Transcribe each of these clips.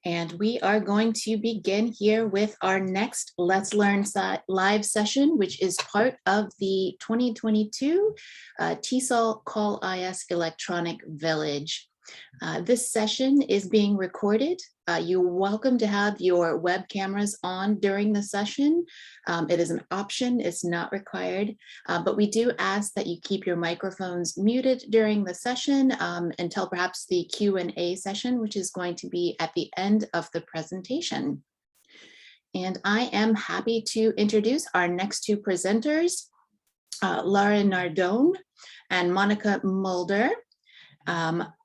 And we are going to begin here with our next Let's Learn live session, which is part of the 2022 TESOL Call IS Electronic Village. This session is being recorded. You're welcome to have your web cameras on during the session. It is an option, it's not required, but we do ask that you keep your microphones muted during the session until perhaps the Q&A session, which is going to be at the end of the presentation. And I am happy to introduce our next two presenters, Lara Nardone and Monika Mulder.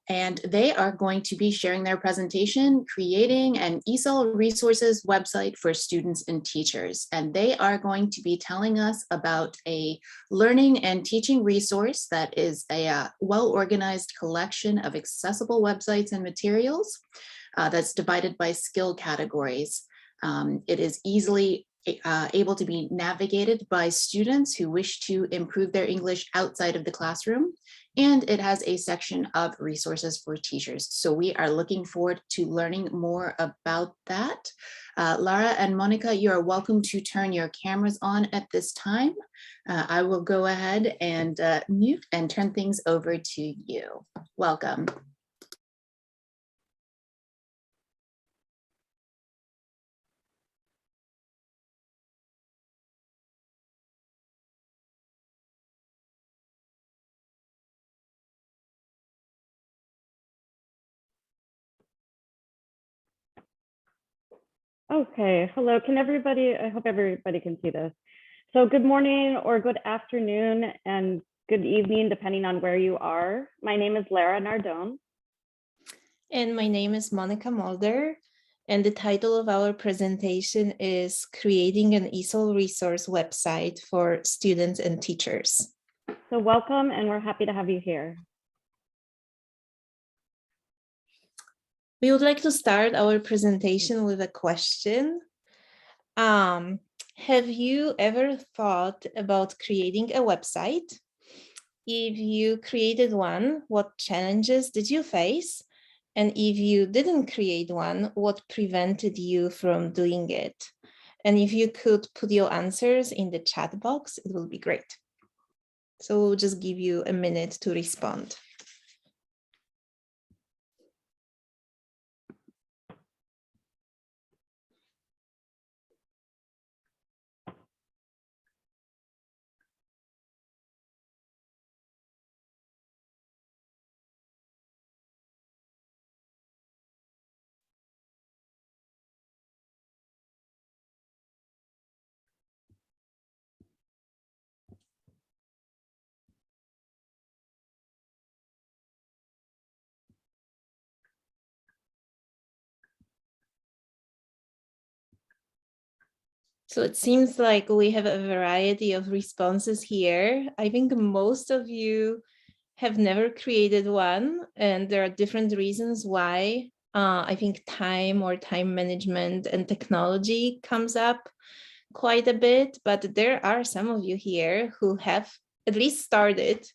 And they are going to be sharing their presentation, creating an ESOL resources website for students and teachers. And they are going to be telling us about a learning and teaching resource that is a well-organized collection of accessible websites and materials that's divided by skill categories. It is easily able to be navigated by students who wish to improve their English outside of the classroom. And it has a section of resources for teachers. So we are looking forward to learning more about that. Lara and Monika, you are welcome to turn your cameras on at this time. I will go ahead and mute and turn things over to you. Welcome. Okay, hello, can everybody, I hope everybody can see this. So good morning or good afternoon and good evening, depending on where you are. My name is Lara Nardone. And my name is Monika Mulder. And the title of our presentation is Creating an ESOL Resource Website for Students and Teachers. So welcome, and we're happy to have you here. We would like to start our presentation with a question. Have you ever thought about creating a website? If you created one, what challenges did you face? And if you didn't create one, what prevented you from doing it? And if you could put your answers in the chat box, it will be great. So we'll just give you a minute to respond. So it seems like we have a variety of responses here. I think most of you have never created one, and there are different reasons why. I think time or time management and technology comes up quite a bit, but there are some of you here who have at least started.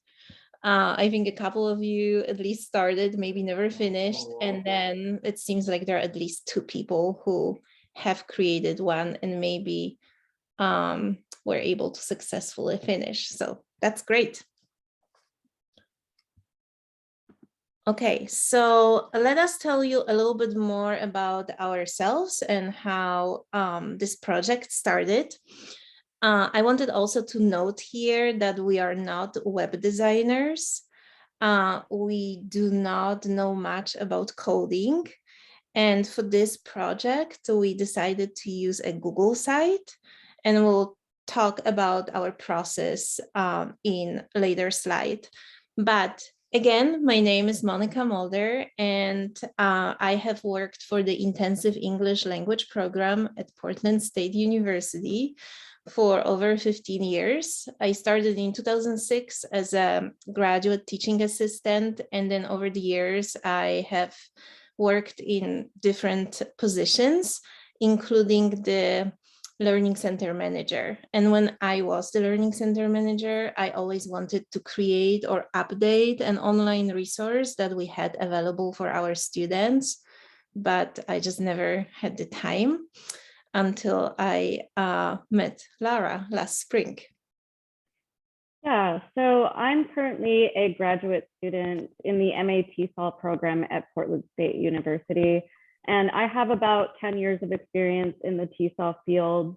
I think a couple of you at least started, maybe never finished, and then it seems like there are at least two people who have created one and maybe were able to successfully finish. So that's great. Okay, so let us tell you a little bit more about ourselves and how this project started. I wanted also to note here that we are not web designers. We do not know much about coding. And for this project, we decided to use a Google site, and we'll talk about our process in a later slide. But again, my name is Monika Mulder, and I have worked for the Intensive English Language Program at Portland State University for over 15 years. I started in 2006 as a graduate teaching assistant, and then over the years, I have worked in different positions, including the Learning Center Manager. And when I was the Learning Center Manager, I always wanted to create or update an online resource that we had available for our students but I just never had the time until I met Lara last spring. Yeah, so I'm currently a graduate student in the MA TESOL program at Portland State University, and I have about 10 years of experience in the TESOL field.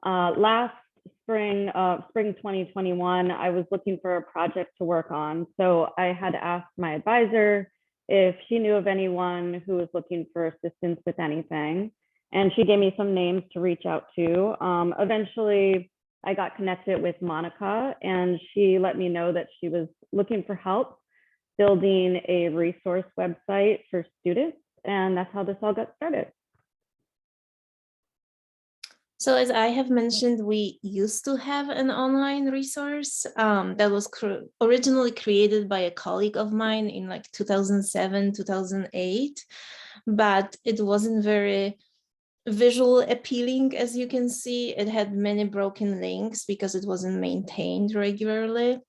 Last spring 2021, I was looking for a project to work on, so I had asked my advisor if she knew of anyone who was looking for assistance with anything, and she gave me some names to reach out to. Eventually, I got connected with Monika, and she let me know that she was looking for help building a resource website for students, and that's how this all got started. So as I have mentioned, we used to have an online resource that was originally created by a colleague of mine in like 2007, 2008, but it wasn't very visual appealing. As you can see, it had many broken links because it wasn't maintained regularly.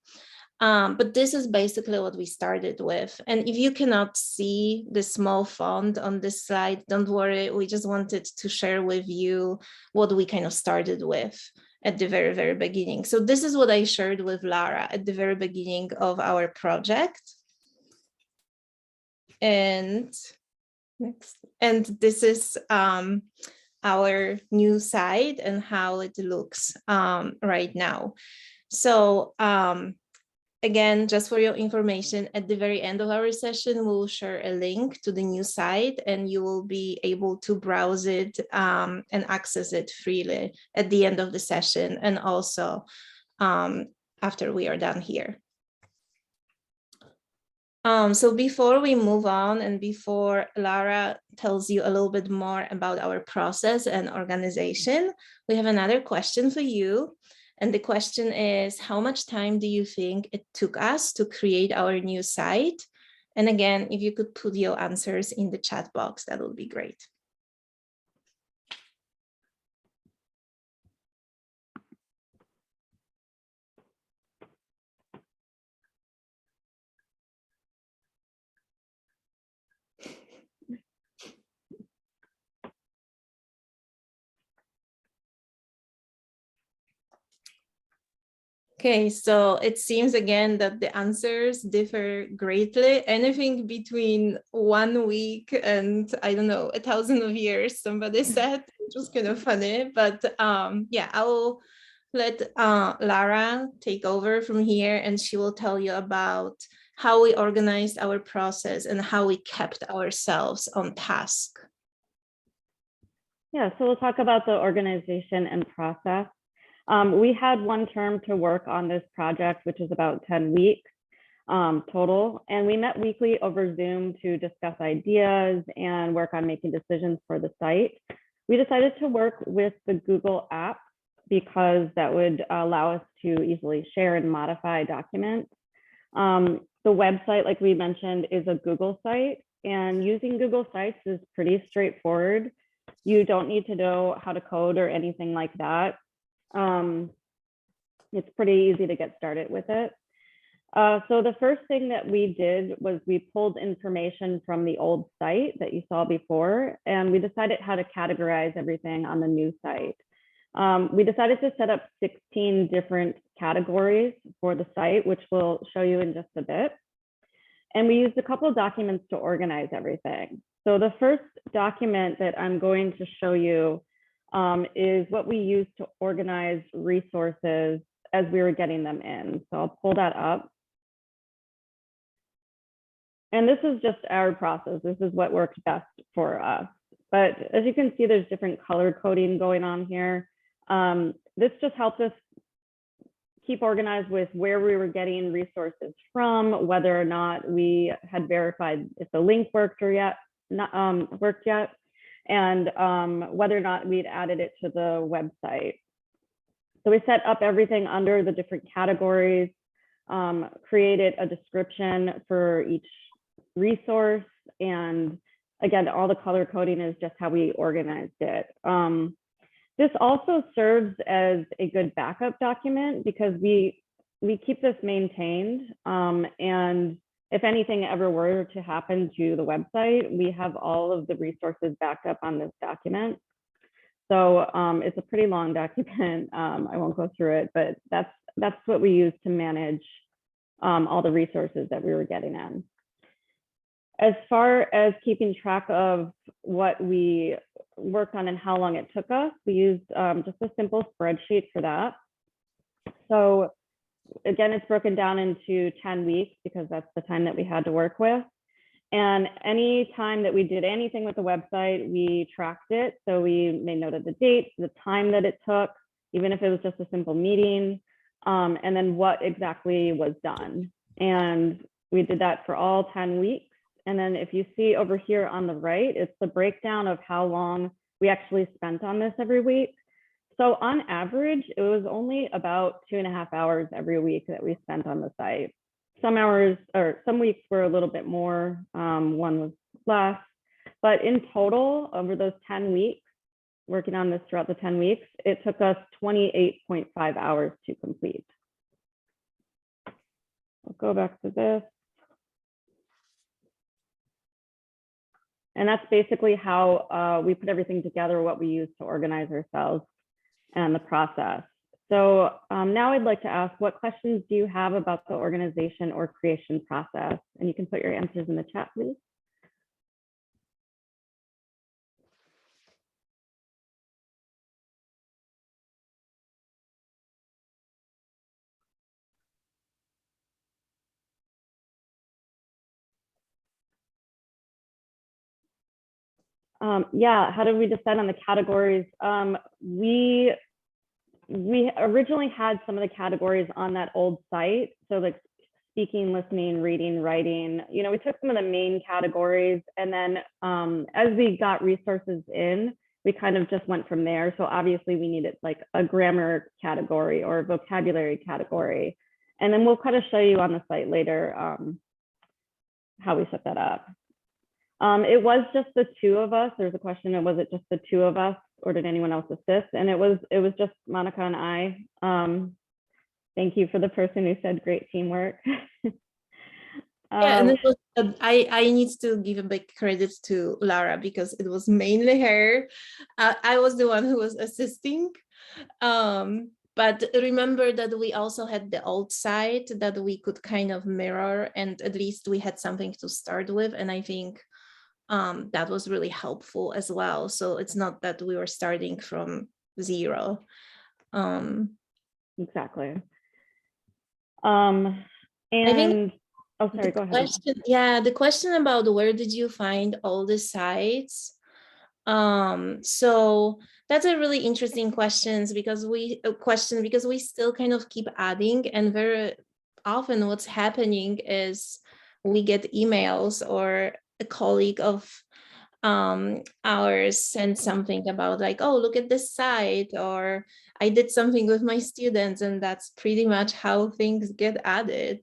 But this is basically what we started with. And if you cannot see the small font on this slide, don't worry, we just wanted to share with you what we kind of started with at the very, very beginning. So this is what I shared with Lara at the very beginning of our project. And next, and this is our new site and how it looks right now. So again, just for your information, at the very end of our session, we'll share a link to the new site, and you will be able to browse it and access it freely at the end of the session, and also after we are done here. So before we move on, and before Lara tells you a little bit more about our process and organization, we have another question for you. And the question is, how much time do you think it took us to create our new site? And again, if you could put your answers in the chat box, that would be great. Okay, so it seems again that the answers differ greatly. Anything between 1 week and I don't know, 1,000 years, somebody said, which was kind of funny. But yeah, I will let Lara take over from here, and she will tell you about how we organized our process and how we kept ourselves on task. Yeah, so we'll talk about the organization and process. We had one term to work on this project, which is about 10 weeks total. And we met weekly over Zoom to discuss ideas and work on making decisions for the site. We decided to work with the Google app because that would allow us to easily share and modify documents. The website, like we mentioned, is a Google site, and using Google Sites is pretty straightforward. You don't need to know how to code or anything like that. It's pretty easy to get started with it. So the first thing that we did was we pulled information from the old site that you saw before, and we decided how to categorize everything on the new site. We decided to set up 16 different categories for the site, which we'll show you in just a bit. And we used a couple of documents to organize everything. So the first document that I'm going to show you is what we use to organize resources as we were getting them in. So I'll pull that up. And this is just our process. This is what works best for us. But as you can see, there's different color coding going on here. This just helped us keep organized with where we were getting resources from, whether or not we had verified if the link worked or worked yet, and whether or not we'd added it to the website. So we set up everything under the different categories, created a description for each resource, and again, all the color coding is just how we organized it. This also serves as a good backup document because we keep this maintained, and if anything ever were to happen to the website, we have all of the resources backed up on this document. So it's a pretty long document. I won't go through it, but that's what we use to manage all the resources that we were getting in. As far as keeping track of what we worked on and how long it took us, we used just a simple spreadsheet for that. So again, it's broken down into 10 weeks because that's the time that we had to work with. And any time that we did anything with the website, we tracked it. So we made note of the date, the time that it took, even if it was just a simple meeting, and then what exactly was done. And we did that for all 10 weeks. And then if you see over here on the right, it's the breakdown of how long we actually spent on this every week. So on average, it was only about 2.5 hours every week that we spent on the site. Some hours or some weeks were a little bit more, one was less, but in total over those 10 weeks, working on this throughout the 10 weeks, it took us 28.5 hours to complete. I'll go back to this. And that's basically how we put everything together, what we use to organize ourselves and the process. So now I'd like to ask, what questions do you have about the organization or creation process? And you can put your answers in the chat, please. Yeah, how did we decide on the categories? We originally had some of the categories on that old site. So like speaking, listening, reading, writing, you know, we took some of the main categories, and then as we got resources in, we kind of just went from there. So obviously we needed like a grammar category or a vocabulary category. And then we'll kind of show you on the site later how we set that up. It was just the two of us. There's a question of, was it just the two of us or did anyone else assist? And it was just Monika and I. Thank you for the person who said great teamwork. Yeah, and it was, I need to give a big credit to Lara because it was mainly her. I was the one who was assisting. But remember that we also had the old site that we could kind of mirror, and at least we had something to start with. And I think that was really helpful as well. So it's not that we were starting from zero. Exactly. And I think oh, sorry, go ahead. Yeah, the question about where did you find all the sites? So that's a really interesting question because we still kind of keep adding, and very often what's happening is we get emails or a colleague of ours sent something about like, oh, look at this site, or I did something with my students, and that's pretty much how things get added.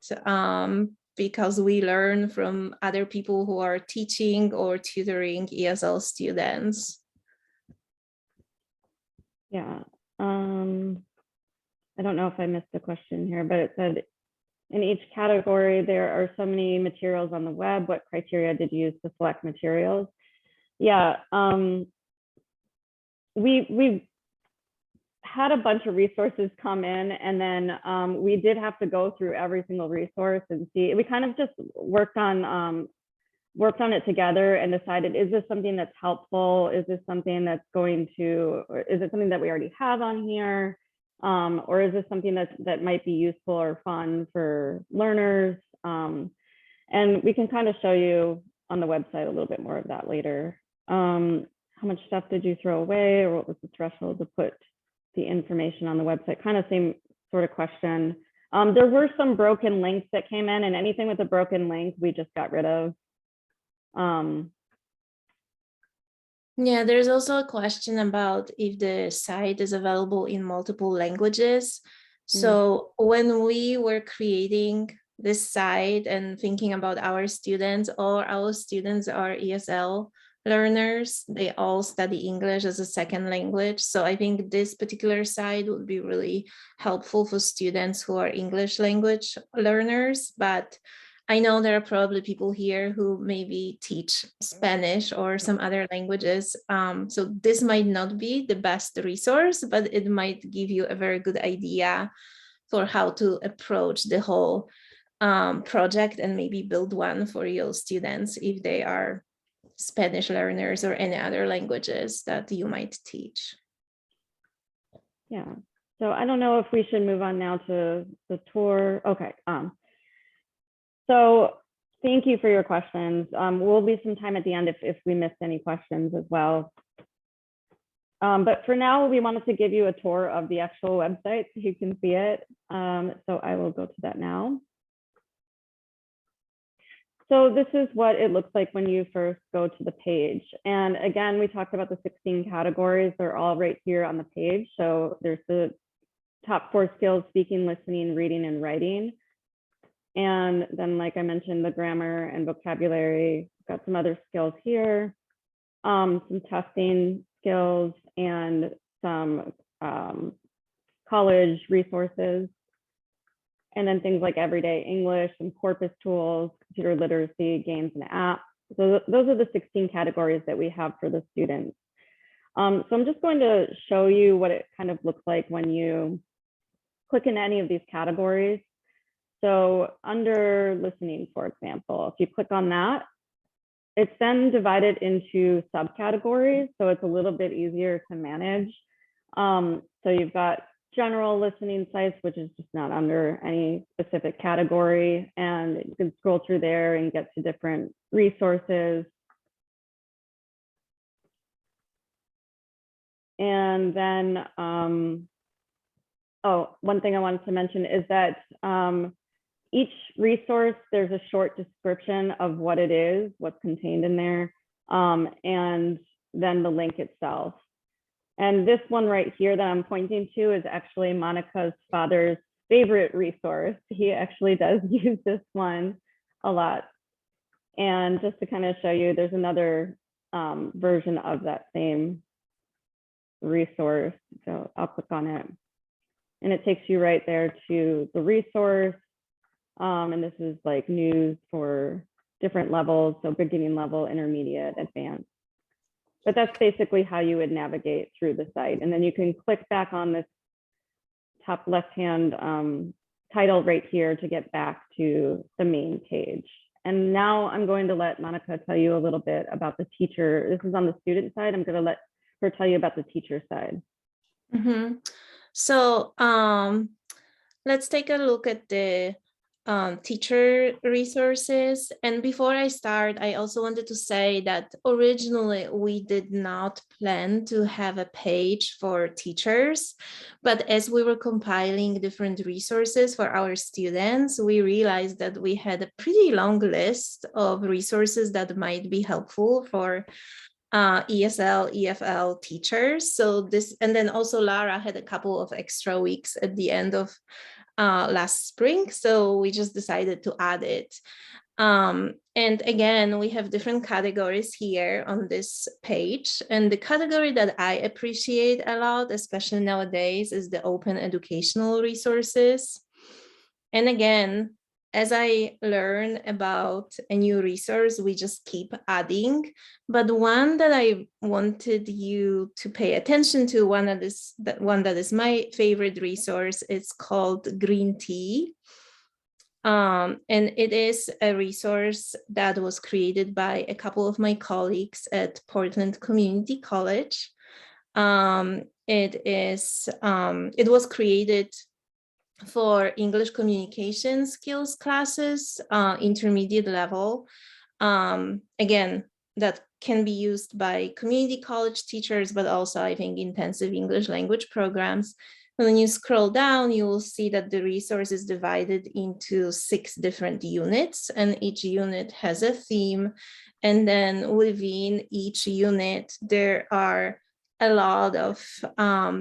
Because we learn from other people who are teaching or tutoring ESL students. Yeah, I don't know if I missed the question here, but it said, in each category, there are so many materials on the web. What criteria did you use to select materials? Yeah, we had a bunch of resources come in, and then we did have to go through every single resource and see. We kind of just worked on it together and decided, is this something that's helpful? Is this something that's going to, or is it something that we already have on here? Or is this something that might be useful or fun for learners? And we can kind of show you on the website a little bit more of that later. How much stuff did you throw away, or what was the threshold to put the information on the website? Kind of same sort of question. There were some broken links that came in, and anything with a broken link, we just got rid of. Yeah, there's also a question about if the site is available in multiple languages. So when we were creating this site and thinking about our students, all our students are ESL learners. They all study English as a second language. So I think this particular site would be really helpful for students who are English language learners. But I know there are probably people here who maybe teach Spanish or some other languages. So this might not be the best resource, but it might give you a very good idea for how to approach the whole project and maybe build one for your students if they are Spanish learners or any other languages that you might teach. Yeah. So I don't know if we should move on now to the tour. Okay. So thank you for your questions. We'll leave some time at the end if we missed any questions as well. But for now, we wanted to give you a tour of the actual website so you can see it. So I will go to that now. So this is what it looks like when you first go to the page. And again, we talked about the 16 categories. They're all right here on the page. So there's the top 4 skills: speaking, listening, reading, and writing. And then, like I mentioned, the grammar and vocabulary. Got some other skills here, some testing skills, and some college resources. And then things like everyday English and corpus tools, computer literacy, games, and apps. So those are the 16 categories that we have for the students. So I'm just going to show you what it kind of looks like when you click in any of these categories. So under listening, for example, if you click on that, it's then divided into subcategories. So it's a little bit easier to manage. So you've got general listening sites, which is just not under any specific category. And you can scroll through there and get to different resources. And then, one thing I wanted to mention is that each resource, there's a short description of what it is, what's contained in there, and then the link itself. And this one right here that I'm pointing to is actually Monika's father's favorite resource. He actually does use this one a lot. And just to kind of show you, there's another version of that same resource. So I'll click on it. And it takes you right there to the resource. And this is like news for different levels. So beginning level, intermediate, advanced. But that's basically how you would navigate through the site. And then you can click back on this top left-hand title right here to get back to the main page. And now I'm going to let Monika tell you a little bit about the teacher. This is on the student side. I'm going to let her tell you about the teacher side. Mm-hmm. So let's take a look at the teacher resources. And before I start, I also wanted to say that originally we did not plan to have a page for teachers, but as we were compiling different resources for our students, we realized that we had a pretty long list of resources that might be helpful for ESL, EFL teachers. So this, and then also Lara had a couple of extra weeks at the end of last spring, so we just decided to add it. And again, we have different categories here on this page, and the category that I appreciate a lot, especially nowadays, is the open educational resources. And again, as I learn about a new resource, we just keep adding. But one that I wanted you to pay attention to, one that is my favorite resource, it's called Green Tea. And it is a resource that was created by a couple of my colleagues at Portland Community College. It was created for English communication skills classes, intermediate level. Again, that can be used by community college teachers, but also I think intensive English language programs. When you scroll down, you will see that the resource is divided into 6 different units, and each unit has a theme. And then within each unit, there are a lot of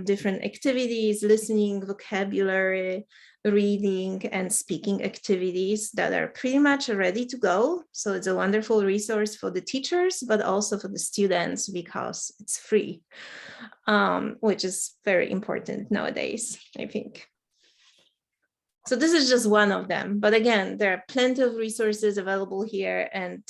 different activities, listening, vocabulary, reading, and speaking activities that are pretty much ready to go. So it's a wonderful resource for the teachers, but also for the students because it's free, which is very important nowadays, I think. So this is just one of them. But again, there are plenty of resources available here. And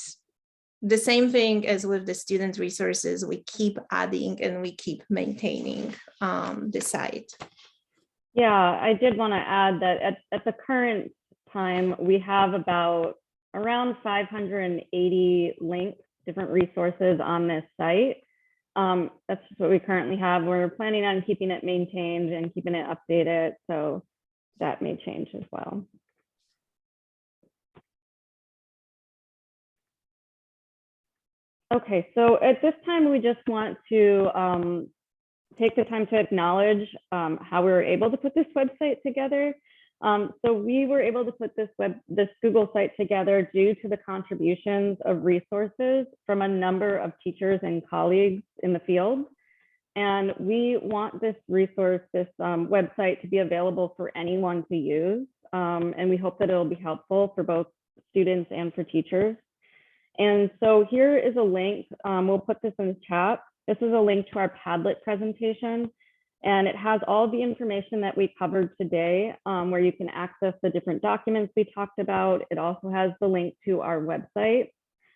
the same thing as with the student resources, we keep adding and we keep maintaining the site. Yeah, I did want to add that at the current time, we have about around 580 links, different resources on this site. That's just what we currently have. We're planning on keeping it maintained and keeping it updated. So that may change as well. Okay, so at this time, we just want to take the time to acknowledge how we were able to put this website together. So we were able to put this Google site together due to the contributions of resources from a number of teachers and colleagues in the field. And we want this resource, this website, to be available for anyone to use. And we hope that it'll be helpful for both students and for teachers. And so here is a link. We'll put this in the chat. This is a link to our Padlet presentation, and it has all the information that we covered today, where you can access the different documents we talked about. It also has the link to our website.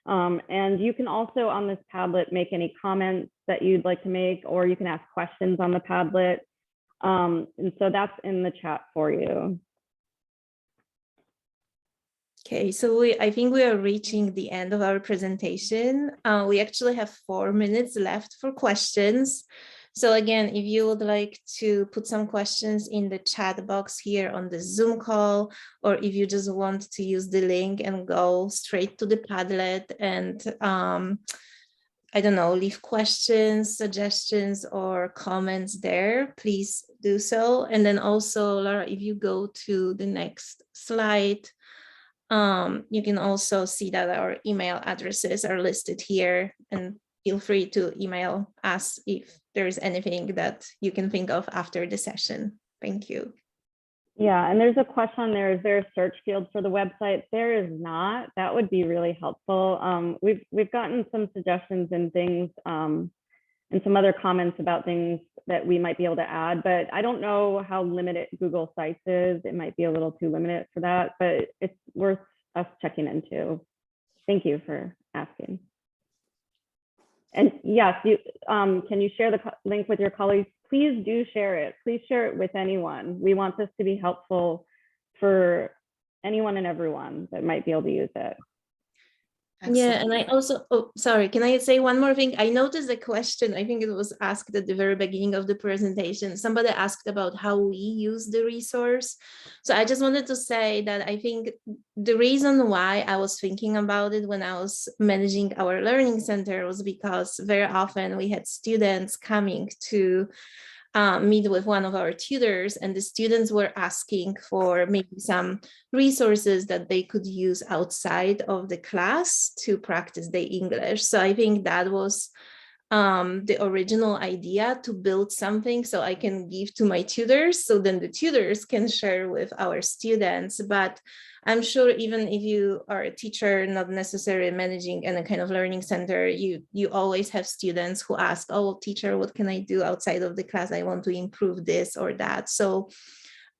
And you can also on this Padlet make any comments that you'd like to make, or you can ask questions on the Padlet. And so that's in the chat for you. Okay, so I think we are reaching the end of our presentation. We actually have 4 minutes left for questions. So again, if you would like to put some questions in the chat box here on the Zoom call, or if you just want to use the link and go straight to the Padlet and I don't know, leave questions, suggestions, or comments there, please do so. And then also, Lara, if you go to the next slide, you can also see that our email addresses are listed here, and feel free to email us if there's anything that you can think of after the session. Thank you. Yeah, and there's a question there. Is there a search field for the website? There is not. That would be really helpful. We've gotten some suggestions and things and some other comments about things that we might be able to add, but I don't know how limited Google Sites is. It might be a little too limited for that, but it's worth us checking into. Thank you for asking. And yes, can you share the link with your colleagues? Please do share it. Please share it with anyone. We want this to be helpful for anyone and everyone that might be able to use it. Excellent. Yeah, and I also, oh, sorry, can I say one more thing? I noticed a question, I think it was asked at the very beginning of the presentation. Somebody asked about how we use the resource. So I just wanted to say that I think the reason why I was thinking about it when I was managing our learning center was because very often we had students coming to meet with one of our tutors, and the students were asking for maybe some resources that they could use outside of the class to practice their English. So I think that was the original idea, to build something so I can give to my tutors, so then the tutors can share with our students. But I'm sure even if you are a teacher, not necessarily managing any kind of learning center, you always have students who ask, oh, teacher, what can I do outside of the class? I want to improve this or that. So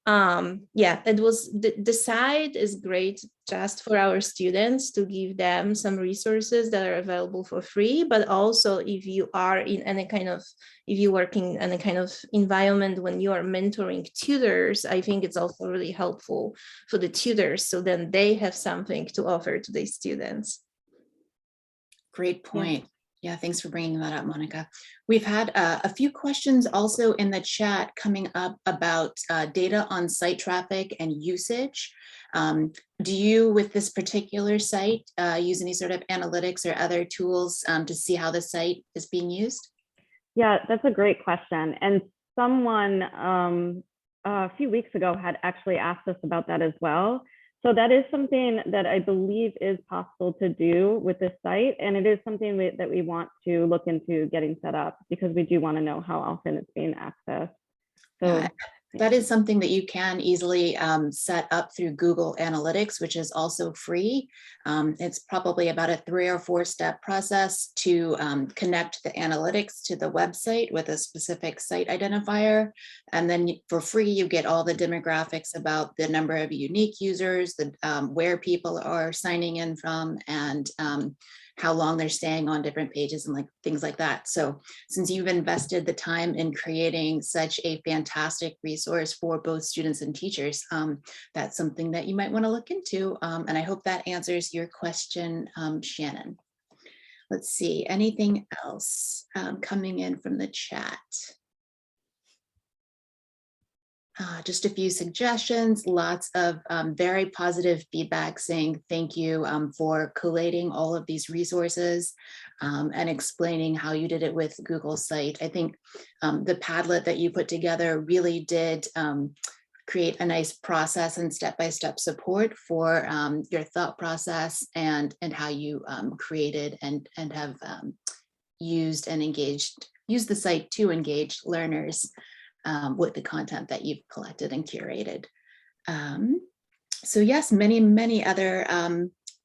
yeah, it was the site is great just for our students to give them some resources that are available for free, but also if you are in any kind of, if you work in any kind of environment when you are mentoring tutors, I think it's also really helpful for the tutors, so then they have something to offer to their students. Great point. Yeah, thanks for bringing that up, Monika. We've had a few questions also in the chat coming up about data on site traffic and usage. Do you, with this particular site, use any sort of analytics or other tools to see how the site is being used? Yeah, that's a great question. And someone a few weeks ago had actually asked us about that as well. So that is something that I believe is possible to do with this site. And it is something that we want to look into getting set up, because we do want to know how often it's being accessed. So That is something that you can easily set up through Google Analytics, which is also free. It's probably about a 3 or 4 step process to connect the analytics to the website with a specific site identifier. And then for free, you get all the demographics about the number of unique users, where people are signing in from, and how long they're staying on different pages and like things like that. So since you've invested the time in creating such a fantastic resource for both students and teachers, that's something that you might want to look into. And I hope that answers your question, Shannon. Let's see, anything else coming in from the chat? Just a few suggestions, lots of very positive feedback saying thank you for collating all of these resources and explaining how you did it with Google Site. I think the Padlet that you put together really did create a nice process and step-by-step support for your thought process and how you created and have used the site to engage learners with the content that you've collected and curated. So yes, many other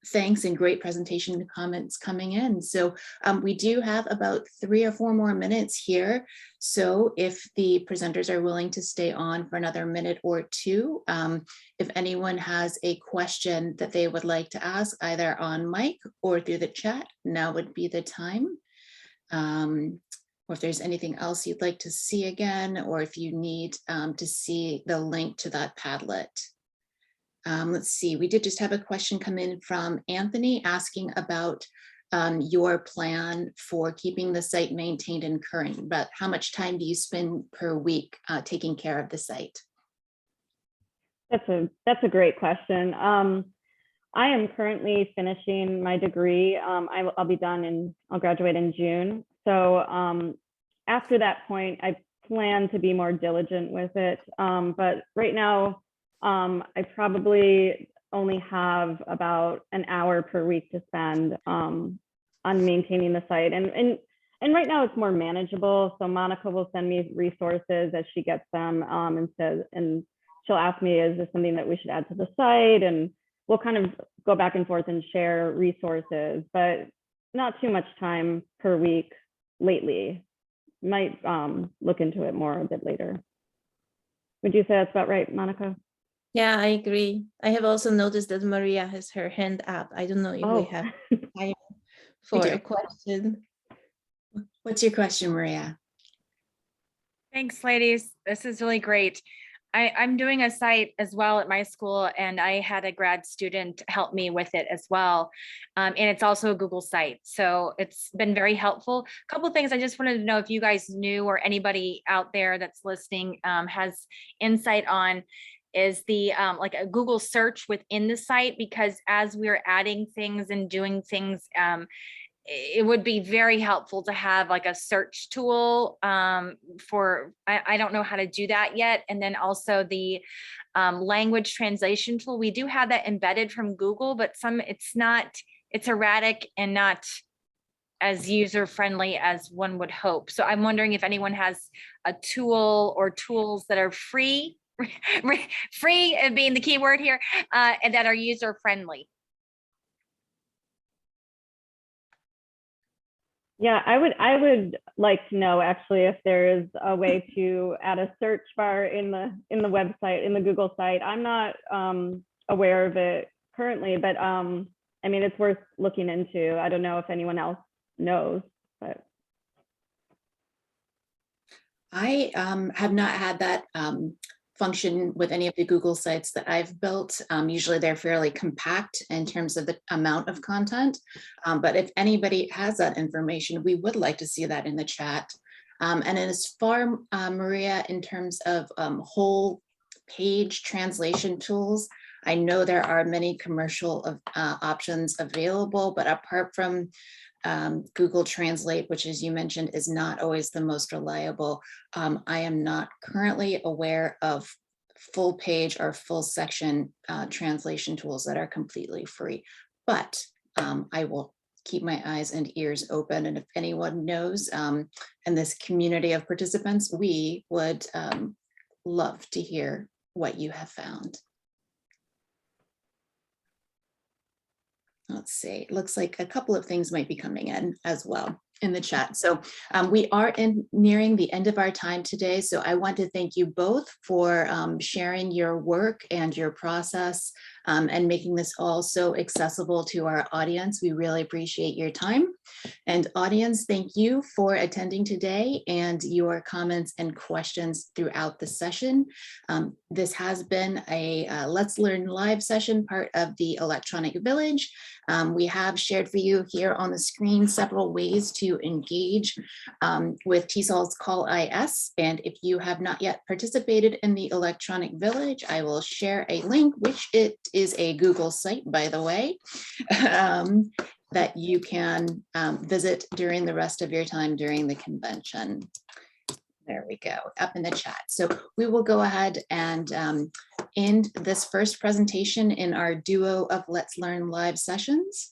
thanks and great presentation comments coming in. So we do have about 3 or 4 more minutes here. So if the presenters are willing to stay on for another minute or 2, if anyone has a question that they would like to ask either on mic or through the chat, now would be the time. Or if there's anything else you'd like to see again, or if you need to see the link to that Padlet. Let's see, we did just have a question come in from Anthony asking about your plan for keeping the site maintained and current, but how much time do you spend per week taking care of the site? That's a great question. I am currently finishing my degree. I'll be done and I'll graduate in June. So after that point, I plan to be more diligent with it. But right now, I probably only have about an hour per week to spend on maintaining the site. And right now it's more manageable. So Monika will send me resources as she gets them and she'll ask me, is this something that we should add to the site? And we'll kind of go back and forth and share resources, but not too much time per week lately. Might look into it more a bit later. Would you say that's about right, Monika? Yeah, I agree. I have also noticed that Maria has her hand up. I don't know if we have time for a question. What's your question, Maria? Thanks, ladies. This is really great. I'm doing a site as well at my school, and I had a grad student help me with it as well. And it's also a Google site. So it's been very helpful. A couple of things I just wanted to know if you guys knew, or anybody out there that's listening has insight on, is the like a Google search within the site, because as we're adding things and doing things, it would be very helpful to have like a search tool for, I don't know how to do that yet. And then also the language translation tool. We do have that embedded from Google, but it's erratic and not as user-friendly as one would hope. So I'm wondering if anyone has a tool or tools that are free, free being the key word here, and that are user-friendly. Yeah, I would like to know actually if there is a way to add a search bar in the website, in the Google site. I'm not aware of it currently, but I mean, it's worth looking into. I don't know if anyone else knows, but I have not had that function with any of the Google sites that I've built. Usually they're fairly compact in terms of the amount of content. But if anybody has that information, we would like to see that in the chat. And as far, Maria, in terms of whole page translation tools, I know there are many commercial options available, but apart from Google Translate, which as you mentioned is not always the most reliable, I am not currently aware of full page or full section translation tools that are completely free, but I will keep my eyes and ears open, and if anyone knows in this community of participants, we would love to hear what you have found. Let's see, it looks like a couple of things might be coming in as well in the chat. So we are nearing the end of our time today. So I want to thank you both for sharing your work and your process and making this all so accessible to our audience. We really appreciate your time. And audience, thank you for attending today and your comments and questions throughout the session. This has been a Let's Learn live session, part of the Electronic Village. We have shared for you here on the screen several ways to engage with TESOL's Call IS. And if you have not yet participated in the Electronic Village, I will share a link, which it is a Google site, by the way, that you can visit during the rest of your time during the convention. There we go, up in the chat. So we will go ahead and end this first presentation in our duo of Let's Learn live sessions.